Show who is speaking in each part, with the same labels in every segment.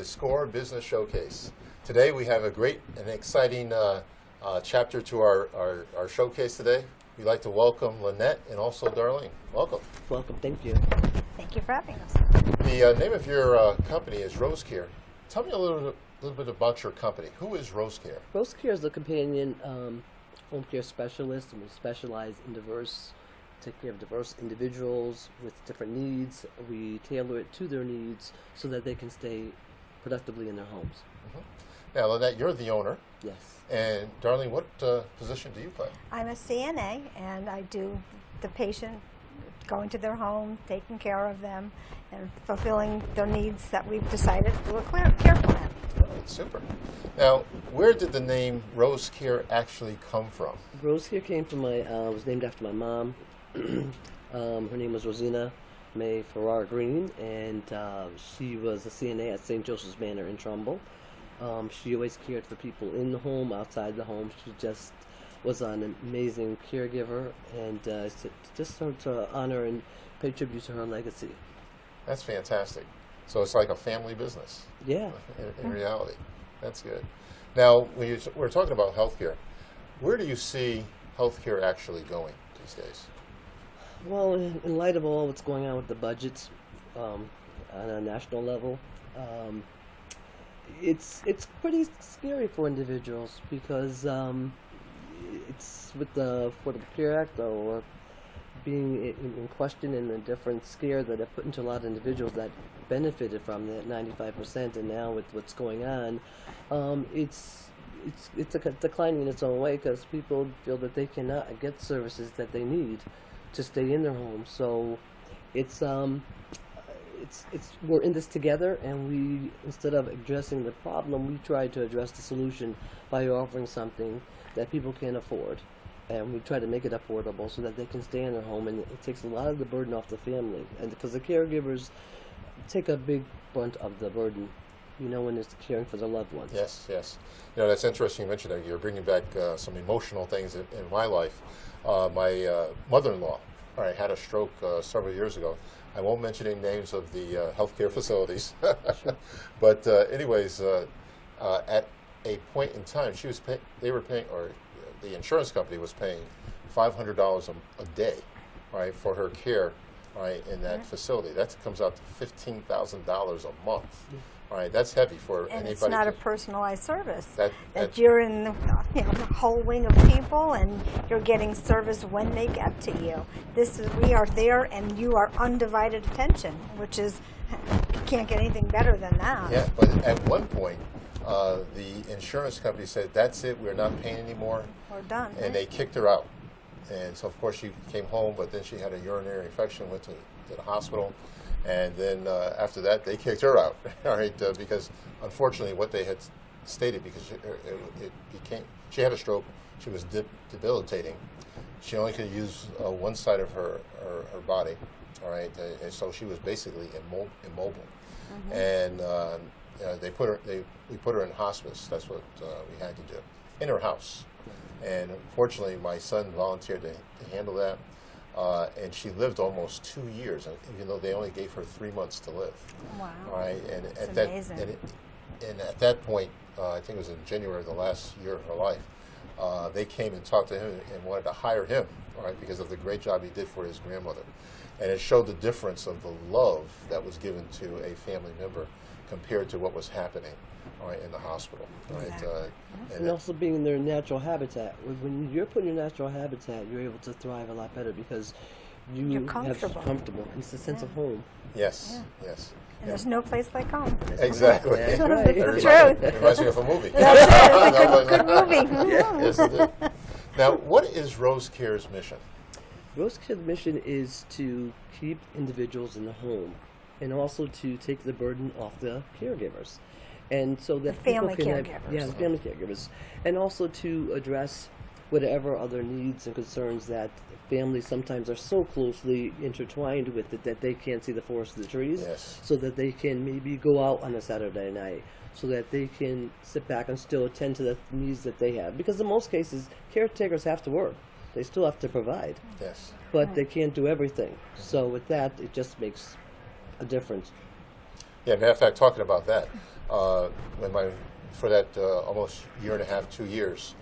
Speaker 1: SCORE Business Showcase. Today we have a great and exciting chapter to our showcase today. We'd like to welcome Lynette and also Darlene. Welcome.
Speaker 2: Welcome, thank you.
Speaker 3: Thank you for having us.
Speaker 1: The name of your company is Rose Care. Tell me a little bit about your company. Who is Rose Care?
Speaker 2: Rose Care is a companion home care specialist, and we specialize in take care of diverse individuals with different needs. We tailor it to their needs so that they can stay productively in their homes.
Speaker 1: Mm-hmm. Now, Lynette, you're the owner.
Speaker 2: Yes.
Speaker 1: And Darlene, what position do you play?
Speaker 3: I'm a CNA, and I do the patient, going to their home, taking care of them, and fulfilling their needs that we've decided through a care plan.
Speaker 1: All right, super. Now, where did the name Rose Care actually come from?
Speaker 2: Rose Care came from was named after my mom. Her name was Rosina May Farrar Green, and she was a CNA at St. Joseph's Manor in Trumbull. She always cared for people in the home, outside the home. She just was an amazing caregiver, and just to honor and pay tribute to her legacy.
Speaker 1: That's fantastic. So it's like a family business.
Speaker 2: Yeah.
Speaker 1: In reality. That's good. Now, when we're talking about healthcare, where do you see healthcare actually going these days?
Speaker 2: Well, in light of all what's going on with the budgets on a national level, it's pretty scary for individuals because it's with the Affordable Care Act or being in question and the different scare that it put into a lot of individuals that benefited from that 95%, and now with what's going on, it's declining in its own way because people feel that they cannot get services that they need to stay in their homes. So it's we're in this together, and we, instead of addressing the problem, we try to address the solution by offering something that people can afford, and we try to make it affordable so that they can stay in their home, and it takes a lot of the burden off the family, and because the caregivers take a big brunt of the burden, when it's caring for their loved ones.
Speaker 1: Yes. That's interesting you mentioned that. You're bringing back some emotional things in my life. My mother-in-law had a stroke several years ago. I won't mention any names of the healthcare facilities, but anyways, at a point in time, they were paying, or the insurance company was paying $500 a day, for her care, in that facility. That comes out to $15,000 a month. That's heavy for
Speaker 3: and
Speaker 1: anybody.
Speaker 3: It's not a personalized service.
Speaker 1: That
Speaker 3: you're in the whole wing of people, and you're getting service when they get to you. We are there, and you are undivided attention, which is, you can't get anything better than that.
Speaker 1: Yeah, but at one point, the insurance company said, "That's it. We're not paying anymore.
Speaker 3: We're done."
Speaker 1: And they kicked her out. And so, of course, she came home, but then she had a urinary infection, went to the hospital. And then after that, they kicked her out, because unfortunately what they had stated, because she had a stroke, she was debilitating. She only could use one side of her body, and so she was basically immobile. Mm-hmm. And we put her in hospice. That's what we had to do, in her house. And unfortunately, my son volunteered to handle that. And she lived almost 2 years, even though they only gave her 3 months to live.
Speaker 3: Wow.
Speaker 1: And
Speaker 3: that's
Speaker 1: at
Speaker 3: amazing.
Speaker 1: And at that point, I think it was in January of the last year of her life, they came and talked to him and wanted to hire him, because of the great job he did for his grandmother. And it showed the difference of the love that was given to a family member compared to what was happening in the hospital.
Speaker 3: Exactly.
Speaker 2: And also being in their natural habitat. When you're put in your natural habitat, you're able to thrive a lot better because
Speaker 3: you're comfortable.
Speaker 2: Have comfortable. It's a sense of home.
Speaker 1: Yes.
Speaker 3: And there's no place like home.
Speaker 1: Exactly.
Speaker 2: That's right.
Speaker 3: That's the truth.
Speaker 1: It reminds me of a movie.
Speaker 3: That's it. It's a good movie.
Speaker 1: Yes, it is. Now, what is Rose Care's mission?
Speaker 2: Rose Care's mission is to keep individuals in the home, and also to take the burden off the caregivers. And so that
Speaker 3: the family
Speaker 2: people can
Speaker 3: caregivers.
Speaker 2: the family caregivers, and also to address whatever other needs and concerns that families sometimes are so closely intertwined with it that they can't see the forest for the trees.
Speaker 1: Yes.
Speaker 2: So that they can maybe go out on a Saturday night, so that they can sit back and still attend to the needs that they have. Because in most cases, caretakers have to work. They still have to provide.
Speaker 1: Yes.
Speaker 2: But they can't do everything. So with that, it just makes a difference.
Speaker 1: Yeah, matter of fact, talking about that, when for that almost year and a half, 2 years,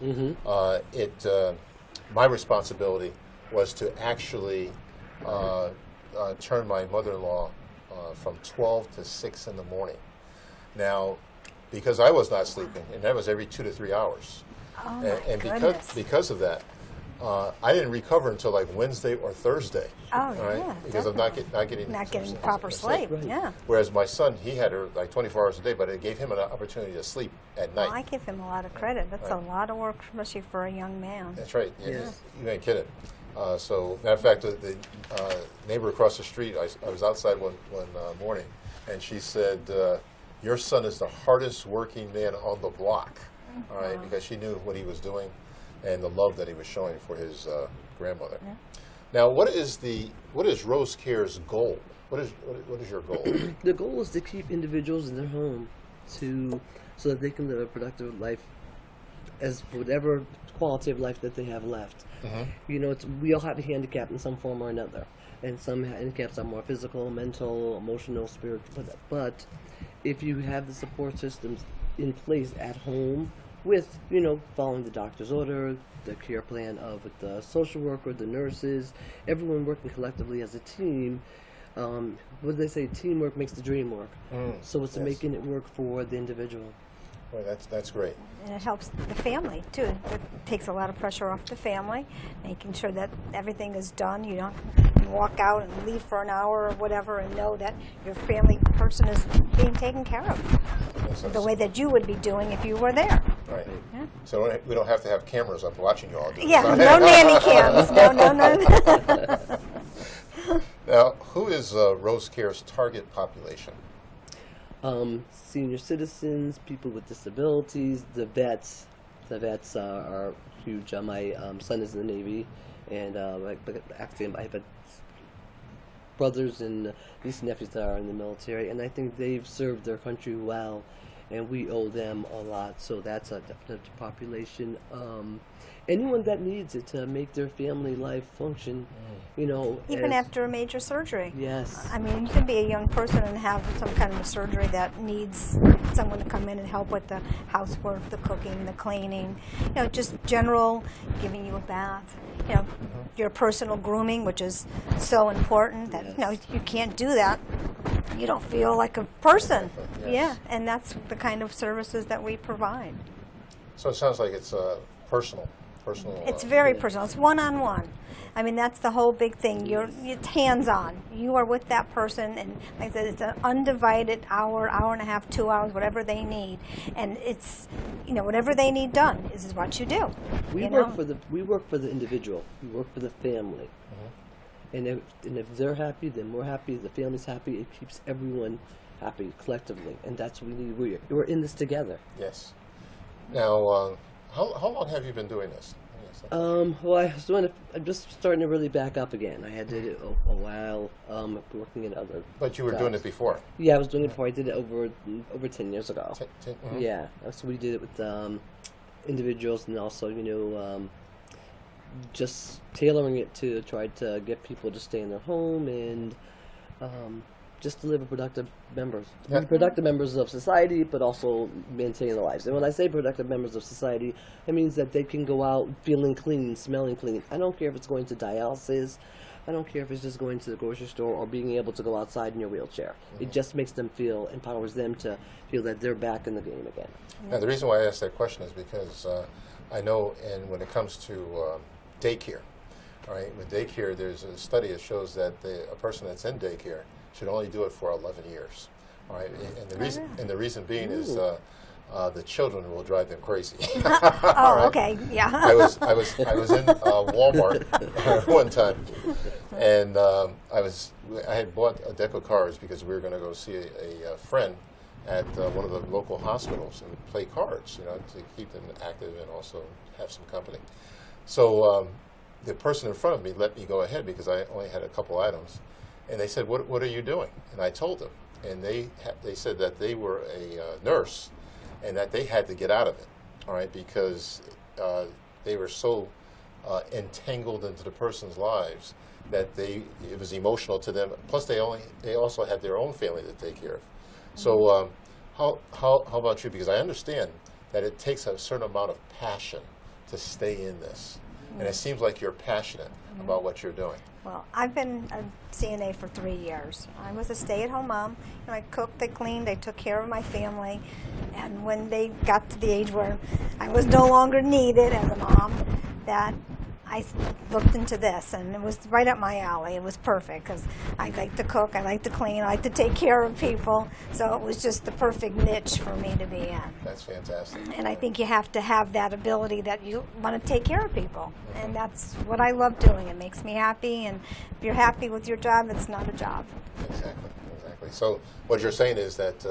Speaker 1: my responsibility was to actually turn my mother-in-law from 12 to 6 in the morning. Now, because I was not sleeping, and that was every 2 to 3 hours,
Speaker 3: Oh
Speaker 1: and
Speaker 3: my goodness.
Speaker 1: because of that, I didn't recover until like Wednesday or Thursday.
Speaker 3: Oh,
Speaker 1: all right?
Speaker 3: yeah,
Speaker 1: Because I'm not getting
Speaker 3: proper sleep.
Speaker 2: Right.
Speaker 3: Yeah.
Speaker 1: Whereas my son, he had her like 24 hours a day, but it gave him an opportunity to sleep at night.
Speaker 3: Well, I give him a lot of credit. That's a
Speaker 1: Right.
Speaker 3: lot of work, especially for a young man.
Speaker 1: That's right.
Speaker 2: Yes.
Speaker 1: You ain't kidding. So, matter of fact, the neighbor across the street, I was outside one morning, and she said, "Your son is the hardest working man on the block." All right, because she knew what he was doing and the love that he was showing for his grandmother.
Speaker 3: Yeah.
Speaker 1: Now, what is Rose Care's goal? What is your goal?
Speaker 2: The goal is to keep individuals in their home so that they can live a productive life as whatever quality of life that they have left. You know, we all have a handicap in some form or another, and some handicaps are more physical, mental, emotional, spiritual. But if you have the support systems in place at home, with following the doctor's order, the care plan of the social worker, the nurses, everyone working collectively as a team. What do they say? Teamwork makes the dream work. So it's making it work for the individual.
Speaker 1: Well, that's great.
Speaker 3: And it helps the family, too. It takes a lot of pressure off the family, making sure that everything is done. You don't walk out and leave for an hour or whatever and know that your family person is being taken care of the way that you would be doing if you were there.
Speaker 1: Right.
Speaker 3: Yeah.
Speaker 1: So we don't have to have cameras up watching you all do
Speaker 3: Yeah,
Speaker 1: this.
Speaker 3: no nanny cams. No.
Speaker 1: Now, who is Rose Care's target population?
Speaker 2: Senior citizens, people with disabilities, the vets. The vets are huge. My son is in the Navy, and actually I have brothers and nieces and nephews that are in the military, and I think they've served their country well, and we owe them a lot. So that's a definite population. Anyone that needs it to make their family life function,
Speaker 3: Even after a major surgery.
Speaker 2: Yes.
Speaker 3: I mean, you can be a young person and have some kind of a surgery that needs someone to come in and help with the housework, the cooking, the cleaning, just general giving you a bath, your personal grooming, which is so important that,
Speaker 2: Yes.
Speaker 3: you can't do that. You don't feel like a person.
Speaker 1: Yes.
Speaker 3: Yeah, and that's the kind of services that we provide.
Speaker 1: So it sounds like it's personal.
Speaker 3: It's very personal. It's one-on-one. I mean, that's the whole big thing. It's hands-on. You are with that person, and like I said, it's an undivided hour and a half, 2 hours, whatever they need. And it's, whatever they need done is what you do.
Speaker 2: We work for the individual. We work for the family. And if they're happy, then we're happy. The family's happy. It keeps everyone happy collectively, and that's what we need. We're in this together.
Speaker 1: Yes. Now, how long have you been doing this?
Speaker 2: Well, I'm just starting to really back up again. I had did it a while, working in other.
Speaker 1: But you were doing it before.
Speaker 2: Yeah, I was doing it before. I did it over 10 years ago.
Speaker 1: Mhm.
Speaker 2: Yeah, so we did it with individuals, and also just tailoring it to try to get people to stay in their home and just to live a productive members,
Speaker 1: Yeah.
Speaker 2: productive members of society, but also maintain their lives. And when I say productive members of society, it means that they can go out feeling clean, smelling clean. I don't care if it's going to dialysis. I don't care if it's just going to the grocery store or being able to go outside in your wheelchair. It just makes them empowers them to feel that they're back in the game again.
Speaker 1: Now, the reason why I asked that question is because I know, and when it comes to daycare, all right, with daycare, there's a study that shows that a person that's in daycare should only do it for 11 years. All right, and the reason being is the children will drive them crazy.
Speaker 3: Oh, okay, yeah.
Speaker 1: I was in Walmart one time, and I had bought a deck of cards because we were going to go see a friend at one of the local hospitals and play cards, to keep them active and also have some company. So the person in front of me let me go ahead because I only had a couple items, and they said, "What are you doing?" And I told them, and they said that they were a nurse, and that they had to get out of it, all right, because they were so entangled into the person's lives that it was emotional to them. Plus, they also had their own family to take care of. So how about you? Because I understand that it takes a certain amount of passion to stay in this, and it seems like you're passionate about what you're doing.
Speaker 3: Well, I've been a CNA for 3 years. I was a stay-at-home mom. I cooked, I cleaned, I took care of my family. And when they got to the age where I was no longer needed as a mom, that I looked into this, and it was right up my alley. It was perfect because I like to cook, I like to clean, I like to take care of people. So it was just the perfect niche for me to be in.
Speaker 1: That's fantastic.
Speaker 3: And I think you have to have that ability that you want to take care of people. And that's what I love doing. It makes me happy. And if you're happy with your job, it's not a job.
Speaker 1: Exactly. So what you're saying is that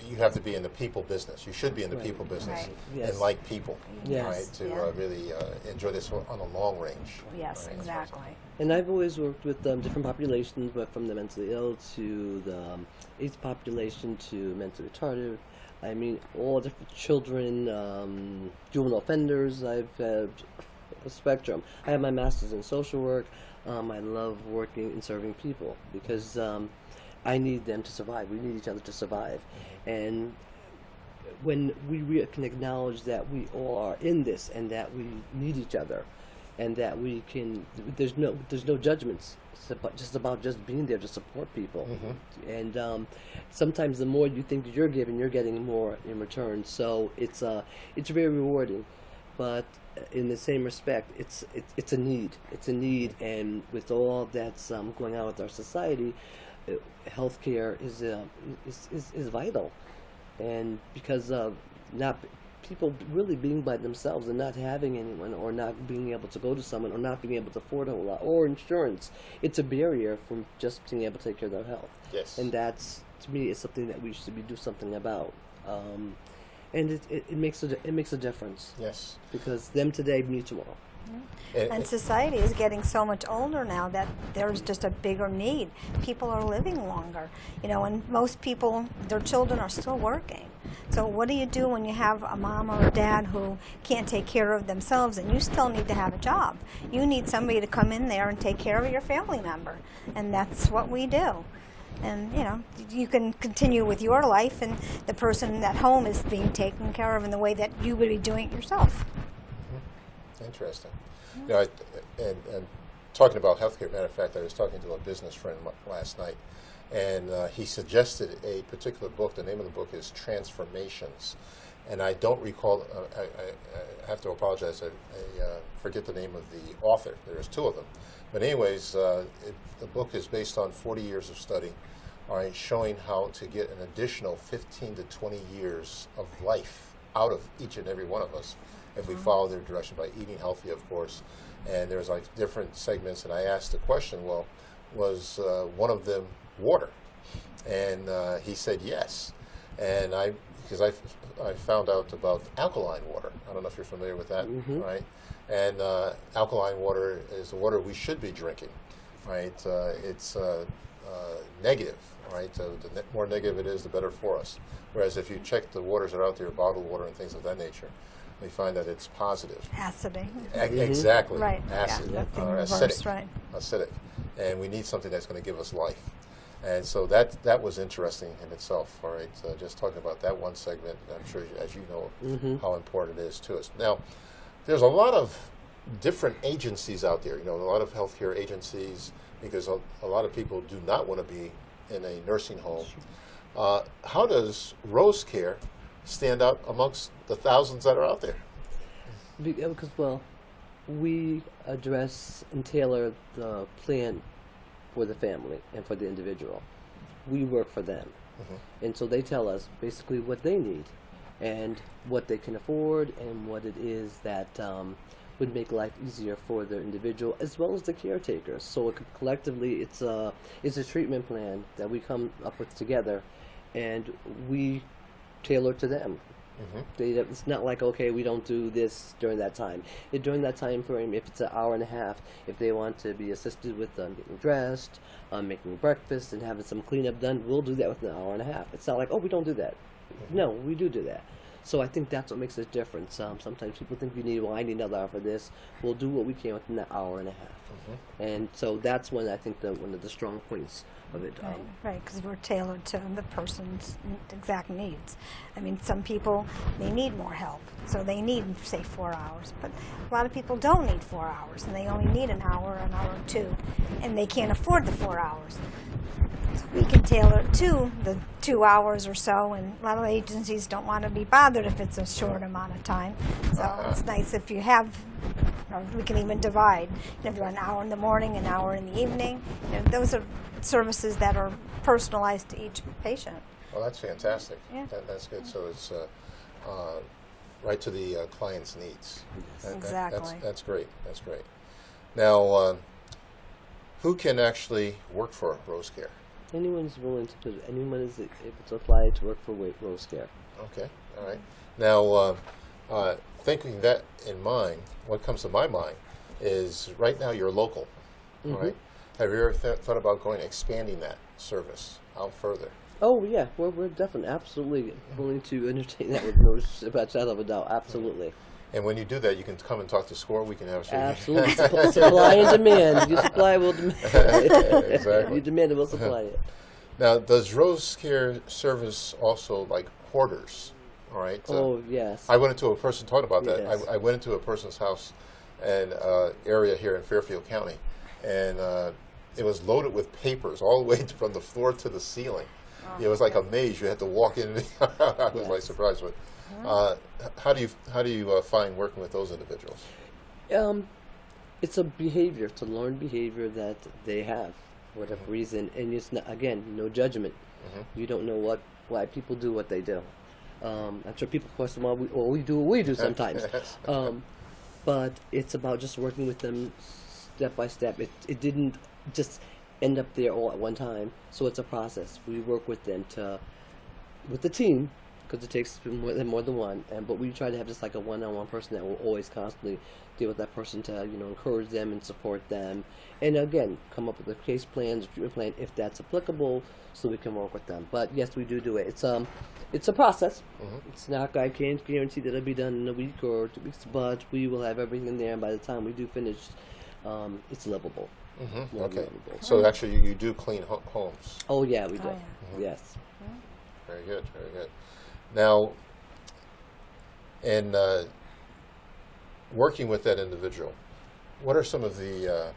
Speaker 1: you have to be in the people business. You should be in the people business
Speaker 3: Right.
Speaker 2: Yes.
Speaker 1: and like people,
Speaker 2: Yes.
Speaker 1: right? To
Speaker 3: Yeah.
Speaker 1: really enjoy this on the long range.
Speaker 3: Yes,
Speaker 1: right?
Speaker 3: exactly.
Speaker 2: And I've always worked with different populations, but from the mentally ill to the AIDS population to mentally retarded. I mean, all different children, juvenile offenders. I've had a spectrum. I have my master's in social work. I love working and serving people because I need them to survive. We need each other to survive. And when we can acknowledge that we all are in this and that we need each other, and that we can, there's no judgments. It's just about just being there to support people. And sometimes the more you think you're giving, you're getting more in return. So it's very rewarding. But in the same respect, it's a need. It's a need, and with all that's going on with our society, healthcare is vital. And because of not people really being by themselves and not having anyone, or not being able to go to someone, or not being able to afford a whole lot, or insurance, it's a barrier from just being able to take care of their health.
Speaker 1: Yes.
Speaker 2: And that's, to me, is something that we should do something about. And it makes a difference.
Speaker 1: Yes.
Speaker 2: Because them today, me tomorrow.
Speaker 3: And society is getting so much older now that there's just a bigger need. People are living longer, and most people, their children are still working. So what do you do when you have a mom or a dad who can't take care of themselves, and you still need to have a job? You need somebody to come in there and take care of your family member, and that's what we do. And you can continue with your life, and the person at home is being taken care of in the way that you would be doing it yourself.
Speaker 1: Interesting. And talking about healthcare, matter of fact, I was talking to a business friend last night, and he suggested a particular book. The name of the book is Transformations, and I don't recall. I have to apologize. I forget the name of the author. There's two of them, but anyways, the book is based on 40 years of study, all right, showing how to get an additional 15 to 20 years of life out of each and every one of us if we follow their direction by eating healthy, of course. And there's like different segments, and I asked the question, well, was one of them water? And he said yes. And because I found out about alkaline water. I don't know if you're familiar with that, right? And alkaline water is the water we should be drinking, right? It's negative, right? The more negative it is, the better for us. Whereas if you check the waters that are out there, bottled water and things of that nature, we find that it's positive.
Speaker 3: Acidic.
Speaker 1: Exactly.
Speaker 3: Right.
Speaker 1: Acid.
Speaker 3: Yeah, that's in
Speaker 1: or
Speaker 3: reverse,
Speaker 1: acidic.
Speaker 3: right.
Speaker 1: Acidic. And we need something that's going to give us life. And so that was interesting in itself, all right? Just talking about that one segment, I'm sure, as you know, how important it is to us. Now, there's a lot of different agencies out there, a lot of healthcare agencies, because a lot of people do not want to be in a nursing home. How does Rose Care stand out amongst the thousands that are out there?
Speaker 2: Because, well, we address and tailor the plan for the family and for the individual. We work for them. And so they tell us basically what they need and what they can afford and what it is that would make life easier for the individual as well as the caretakers. So collectively, it's a treatment plan that we come up with together, and we tailor to them. It's not like, okay, we don't do this during that time. During that time frame, if it's an hour and a half, if they want to be assisted with getting dressed, making breakfast, and having some cleanup done, we'll do that within an hour and a half. It's not like, oh, we don't do that. No, we do that. So I think that's what makes a difference. Sometimes people think I need another hour for this. We'll do what we can within that hour and a half. And so that's one I think one of the strong points of it.
Speaker 3: Right, because we're tailored to the person's exact needs. I mean, some people, they need more help, so they need, say, 4 hours. But a lot of people don't need 4 hours, and they only need an hour or two, and they can't afford the 4 hours. So we can tailor it to the 2 hours or so, and a lot of agencies don't want to be bothered if it's a short amount of time. So it's nice if you have, or we can even divide. If you're an hour in the morning, an hour in the evening, those are services that are personalized to each patient.
Speaker 1: Well, that's fantastic.
Speaker 3: Yeah.
Speaker 1: That's good. So it's right to the client's needs.
Speaker 3: Exactly.
Speaker 1: That's great. That's great. Now, who can actually work for Rose Care?
Speaker 2: Anyone's willing to do. Anyone is able to apply to work for Rose Care.
Speaker 1: Okay. All right. Now, thinking that in mind, what comes to my mind is right now you're local, all right? Have you ever thought about expanding that service out further?
Speaker 2: Oh yeah, we're definitely absolutely willing to entertain that with no shadow of a doubt. Absolutely.
Speaker 1: And when you do that, you can come and talk to SCORE. We can have
Speaker 2: Absolutely. Supply and demand. You supply, we'll demand.
Speaker 1: Exactly.
Speaker 2: You demand it, we'll supply it.
Speaker 1: Now, does Rose Care service also like hoarders? All right.
Speaker 2: Oh yes.
Speaker 1: I went into a person talking about that.
Speaker 2: Yes.
Speaker 1: I went into a person's house and area here in Fairfield County, and it was loaded with papers all the way from the floor to the ceiling. It was like a maze. You had to walk in. I was like surprised with. How do you find working with those individuals?
Speaker 2: It's a behavior. It's a learned behavior that they have, for whatever reason, and it's not, again, no judgment. You don't know why people do what they do. I'm sure people question why we do what we do sometimes. But it's about just working with them step by step. It didn't just end up there all at one time. So it's a process. We work with them with the team, because it takes more than one. But we try to have just like a one-on-one person that will always constantly deal with that person to encourage them and support them, and again come up with the case plans, treatment plan if that's applicable, so we can work with them. But yes, we do it. It's a process. It's not, I can't guarantee that it'll be done in a week or 2 weeks, but we will have everything there, and by the time we do finish, it's livable.
Speaker 1: Okay.
Speaker 2: Livable.
Speaker 1: So actually, you do clean homes.
Speaker 2: Oh yeah, we do. Yes.
Speaker 1: Very good. Very good. Now, in working with that individual, what are some of the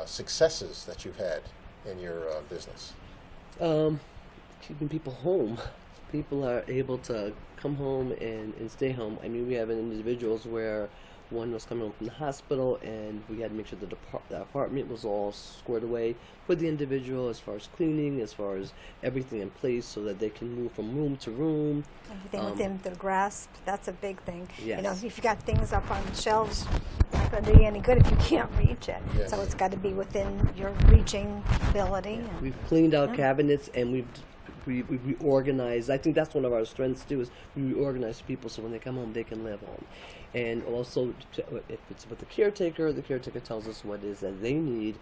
Speaker 1: successes that you've had in your business?
Speaker 2: Keeping people home. People are able to come home and stay home. I mean, we have individuals where one was coming home from the hospital, and we had to make sure that the apartment was all squared away for the individual, as far as cleaning, as far as everything in place, so that they can move from room to room.
Speaker 3: Everything within their grasp, that's a big thing.
Speaker 2: Yes.
Speaker 3: If you got things up on shelves, it's not going to do you any good if you can't reach it.
Speaker 1: Yes.
Speaker 3: So it's got to be within your reaching ability.
Speaker 2: We've cleaned out cabinets, and we reorganized. I think that's one of our strengths too, is we reorganize people so when they come home they can live home. And also, if it's with the caretaker tells us what it is that they need,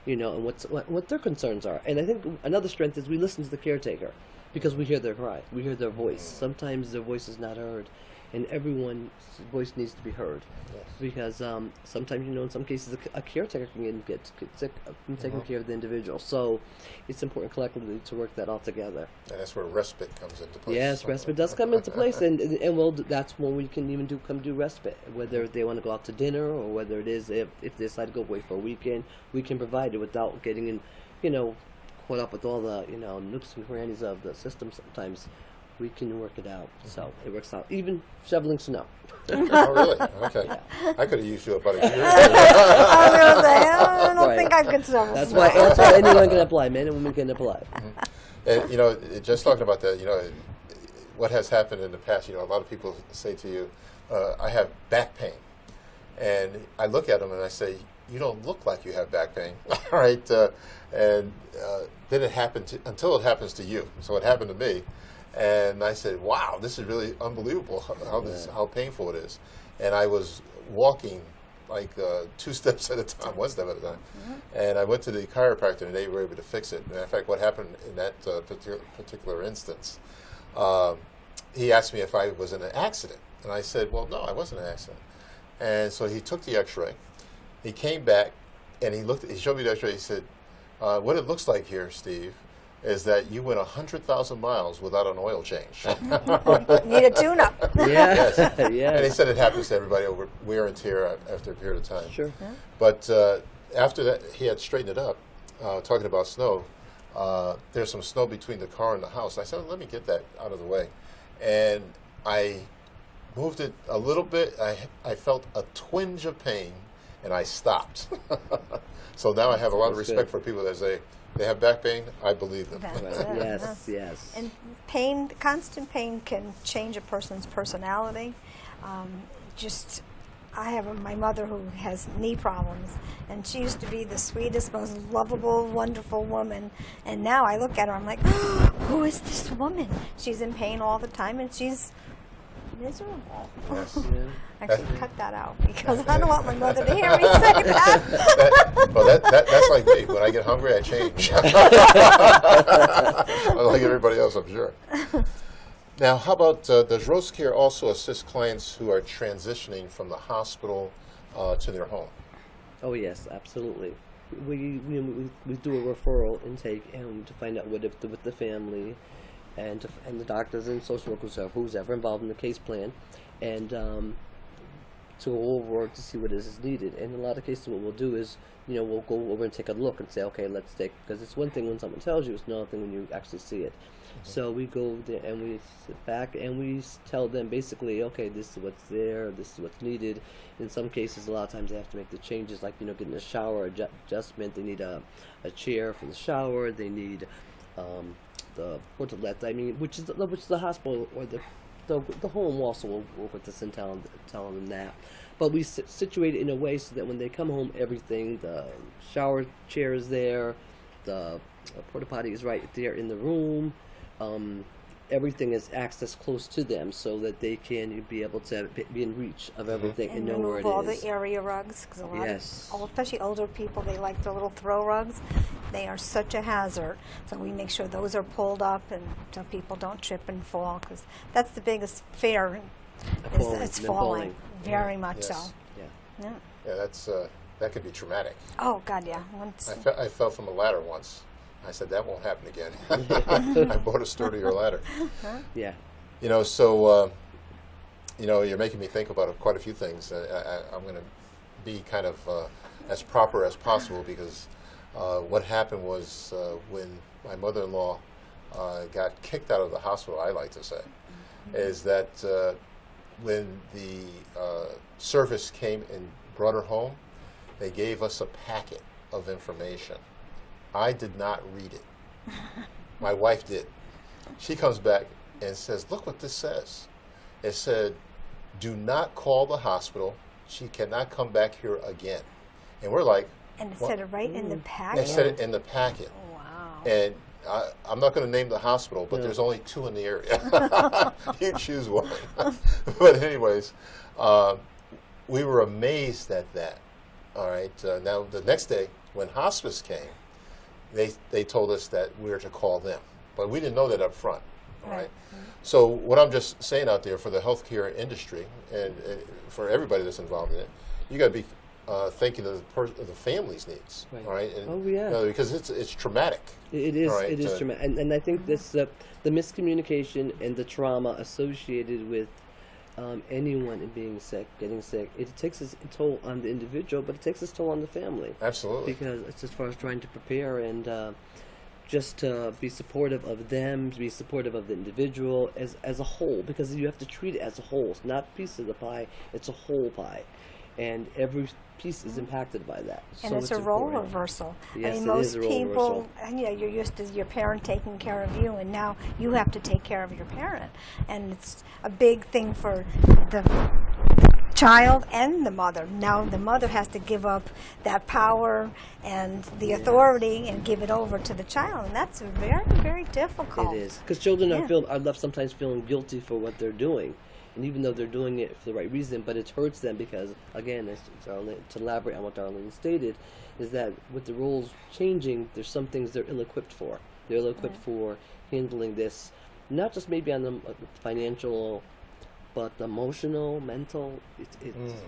Speaker 2: and what their concerns are. And I think another strength is we listen to the caretaker, because we hear their cry, we hear their voice. Sometimes their voice is not heard, and everyone's voice needs to be heard.
Speaker 1: Yes.
Speaker 2: Because sometimes, in some cases, a caretaker can get sick from taking care of the individual. So it's important collectively to work that all together.
Speaker 1: And that's where respite comes into place.
Speaker 2: Yes, respite does come into place, and that's when we can even do respite. Whether they want to go out to dinner, or whether it is if they decide to go away for a weekend, we can provide it without getting in, caught up with all the nooks and crannies of the system. Sometimes we can work it out, so it works out. Even shoveling snow.
Speaker 1: Oh, really? Okay. Yeah. I could have used you about a year ago.
Speaker 3: I don't think I could shovel.
Speaker 2: That's why anyone can apply. Men and women can apply.
Speaker 1: And, just talking about that, what has happened in the past, a lot of people say to you, I have back pain. And I look at them and I say, you don't look like you have back pain. All right. Then it happened until it happens to you. So it happened to me. And I said, wow, this is really unbelievable how painful it is. And I was walking like 2 steps at a time, 1 step at a time. And I went to the chiropractor, and they were able to fix it. And in fact, what happened in that particular instance, he asked me if I was in an accident. And I said, well, no, I wasn't in an accident. And so he took the x-ray. He came back, and he showed me the x-ray. He said, what it looks like here, Steve, is that you went 100,000 miles without an oil change.
Speaker 3: Need a tune-up.
Speaker 2: Yeah.
Speaker 1: Yes.
Speaker 2: Yeah.
Speaker 1: And he said it happens to everybody over wear and tear after a period of time.
Speaker 2: Sure.
Speaker 1: But after that, he had straightened it up, talking about snow. There's some snow between the car and the house. I said, let me get that out of the way. And I moved it a little bit. I felt a twinge of pain, and I stopped. So now I have a lot of
Speaker 2: That's
Speaker 1: respect
Speaker 2: good.
Speaker 1: for people that say they have back pain. I believe them.
Speaker 3: That's
Speaker 2: Right.
Speaker 3: it.
Speaker 2: Yes, yes.
Speaker 3: And pain, constant pain can change a person's personality. I have my mother who has knee problems, and she used to be the sweetest, most lovable, wonderful woman. And now I look at her, I'm like, who is this woman? She's in pain all the time, and she's miserable.
Speaker 1: Yes.
Speaker 2: Yeah.
Speaker 3: I should cut that out because I don't want my mother to hear me say that.
Speaker 1: That's like me. When I get hungry, I change. Like everybody else, I'm sure. Now, how about, does Rose Care also assist clients who are transitioning from the hospital to their home?
Speaker 2: Oh yes, absolutely. We do a referral intake and to find out what if with the family, and the doctors and social workers or who's ever involved in the case plan, and to go over to see what is needed. And in a lot of cases, what we'll do is, we'll go over and take a look and say, okay, let's take, because it's one thing when someone tells you, it's another thing when you actually see it. So we go there and we sit back and we tell them basically, okay, this is what's there, this is what's needed. In some cases, a lot of times they have to make the changes, like getting a shower adjustment. They need a chair for the shower. They need the portalette. I mean, which the hospital or the home also will work with us and telling them that. But we situate it in a way so that when they come home, everything, the shower chair is there, the porta potty is right there in the room. Everything is accessed close to them so that they can be able to be in reach of everything and know where
Speaker 3: remove
Speaker 2: it
Speaker 3: all
Speaker 2: is.
Speaker 3: the area rugs, because a lot
Speaker 2: Yes.
Speaker 3: of, especially older people, they like the little throw rugs. They are such a hazard. So we make sure those are pulled up and so people don't trip and fall, because that's the biggest fear.
Speaker 2: Falling,
Speaker 3: It's
Speaker 2: them
Speaker 3: falling, very much
Speaker 1: Yes.
Speaker 3: so.
Speaker 2: Yeah.
Speaker 3: Yeah.
Speaker 1: Yeah, that could be traumatic.
Speaker 3: Oh God, yeah. Once,
Speaker 1: I fell from a ladder once. I said, that won't happen again. I bought a sturdier ladder.
Speaker 2: Yeah.
Speaker 1: So, you're making me think about quite a few things. I'm going to be kind of as proper as possible because what happened was when my mother-in-law got kicked out of the hospital, I like to say, is that when the service came and brought her home, they gave us a packet of information. I did not read it. My wife did. She comes back and says, look what this says. It said, do not call the hospital. She cannot come back here again. And we're like,
Speaker 3: and it
Speaker 1: what?
Speaker 3: said it right in the
Speaker 1: They
Speaker 3: packet.
Speaker 1: said it in the packet.
Speaker 3: Wow.
Speaker 1: And I'm not going to name the hospital, but
Speaker 2: No.
Speaker 1: there's only 2 in the area. You choose one. But anyways, we were amazed at that. All right. Now, the next day, when hospice came, they told us that we were to call them. But we didn't know that up front. All right. So what I'm just saying out there for the healthcare industry and for everybody that's involved in it, you got to be thinking of the family's needs.
Speaker 2: Right.
Speaker 1: All right. And,
Speaker 2: Oh, yeah.
Speaker 1: because it's traumatic.
Speaker 2: It is.
Speaker 1: All right,
Speaker 2: It is traumatic, and I think this the miscommunication and the trauma associated with anyone being sick, getting sick, it takes its toll on the individual, but it takes its toll on the family.
Speaker 1: Absolutely.
Speaker 2: Because it's as far as trying to prepare and just to be supportive of them, to be supportive of the individual as a whole, because you have to treat it as a whole. It's not a piece of the pie; it's a whole pie, and every piece is impacted by that.
Speaker 3: And
Speaker 2: So
Speaker 3: it's a role
Speaker 2: important.
Speaker 3: reversal.
Speaker 2: Yes,
Speaker 3: I mean,
Speaker 2: it
Speaker 3: most
Speaker 2: is a role
Speaker 3: people,
Speaker 2: reversal.
Speaker 3: and you're used to your parent taking care of you, and now you have to take care of your parent. And it's a big thing for the child and the mother. Now the mother has to give up that power and the authority and give it over to the child, and that's very, very difficult.
Speaker 2: It is, because children
Speaker 3: Yeah.
Speaker 2: are left sometimes feeling guilty for what they're doing, and even though they're doing it for the right reason, but it hurts them because, again, to elaborate on what Darlene stated, is that with the roles changing, there's some things they're ill-equipped for. They're ill-equipped for handling this not just maybe on the financial, but the emotional, mental.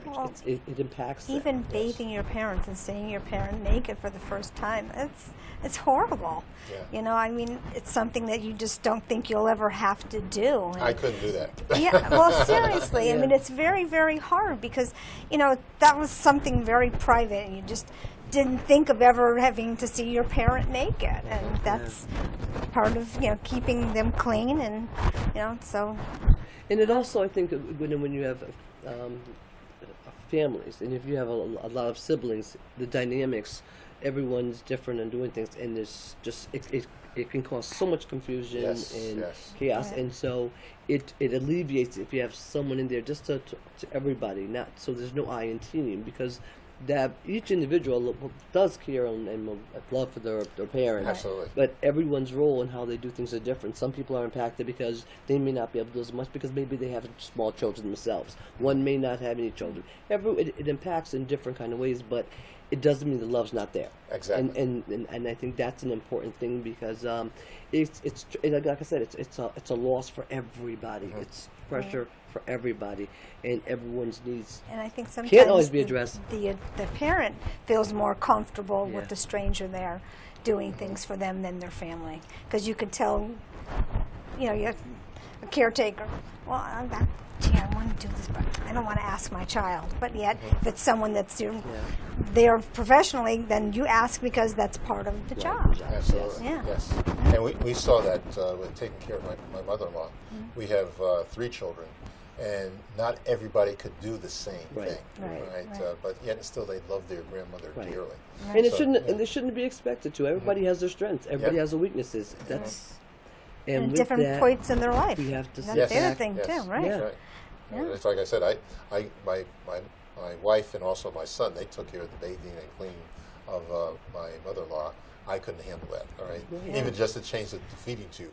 Speaker 3: Well,
Speaker 2: It impacts them.
Speaker 3: even bathing your parents and seeing your parent naked for the first time, it's horrible.
Speaker 1: Yeah.
Speaker 3: You know, I mean, it's something that you just don't think you'll ever have to do. And
Speaker 1: I couldn't do that.
Speaker 3: yeah, well, seriously, I
Speaker 2: Yeah.
Speaker 3: mean, it's very, very hard because, you know, that was something very private, and you just didn't think of ever having to see your parent naked, and that's part of, you know, keeping them clean, and, you know, so.
Speaker 2: And it also, I think, when you have families, and if you have a lot of siblings, the dynamics, everyone's different and doing things, and there's just it can cause so much confusion
Speaker 1: Yes,
Speaker 2: and
Speaker 1: yes.
Speaker 2: chaos,
Speaker 3: Right.
Speaker 2: and so it alleviates if you have someone in there just to everybody, not so there's no I in team, because that each individual does care and will love for their parents.
Speaker 1: Absolutely.
Speaker 2: But everyone's role and how they do things are different. Some people are impacted because they may not be able to do as much because maybe they have small children themselves. One may not have any children. It impacts in different kind of ways, but it doesn't mean the love's not there.
Speaker 1: Exactly.
Speaker 2: And I think that's an important thing because it's like I said, it's a loss for everybody.
Speaker 1: Mm-hmm.
Speaker 2: It's pressure for everybody, and everyone's needs
Speaker 3: And I think sometimes
Speaker 2: can't always be addressed.
Speaker 3: The parent feels more comfortable
Speaker 2: Yeah.
Speaker 3: with the stranger there doing things for them than their family, because you could tell, you know, you're a caretaker. Well, gee, I want to do this, but I don't want to ask my child. But yet, if it's someone that's there professionally, then you ask because that's part of the job.
Speaker 1: Absolutely.
Speaker 3: Yeah.
Speaker 1: Yes. And we saw that with taking care of my mother-in-law. We have 3 children, and not everybody could do the same
Speaker 2: Right.
Speaker 1: thing.
Speaker 3: Right.
Speaker 1: But yet still they love their grandmother
Speaker 2: Right.
Speaker 1: dearly.
Speaker 2: And it
Speaker 1: So,
Speaker 2: shouldn't
Speaker 1: yeah.
Speaker 2: and they shouldn't be expected to. Everybody has their strengths. Everybody
Speaker 1: Yeah.
Speaker 2: has their weaknesses. That's
Speaker 3: And
Speaker 2: with
Speaker 3: different
Speaker 2: that,
Speaker 3: points in their life.
Speaker 2: we have to
Speaker 3: That's
Speaker 2: sit
Speaker 3: the other
Speaker 2: back.
Speaker 3: thing
Speaker 1: Yes.
Speaker 3: too, right?
Speaker 2: Yeah.
Speaker 1: That's right.
Speaker 3: Yeah.
Speaker 1: It's like I said, my wife and also my son, they took care of the bathing and cleaning of my mother-in-law. I couldn't handle that. All right,
Speaker 2: Yeah.
Speaker 1: even just to change the feeding tube.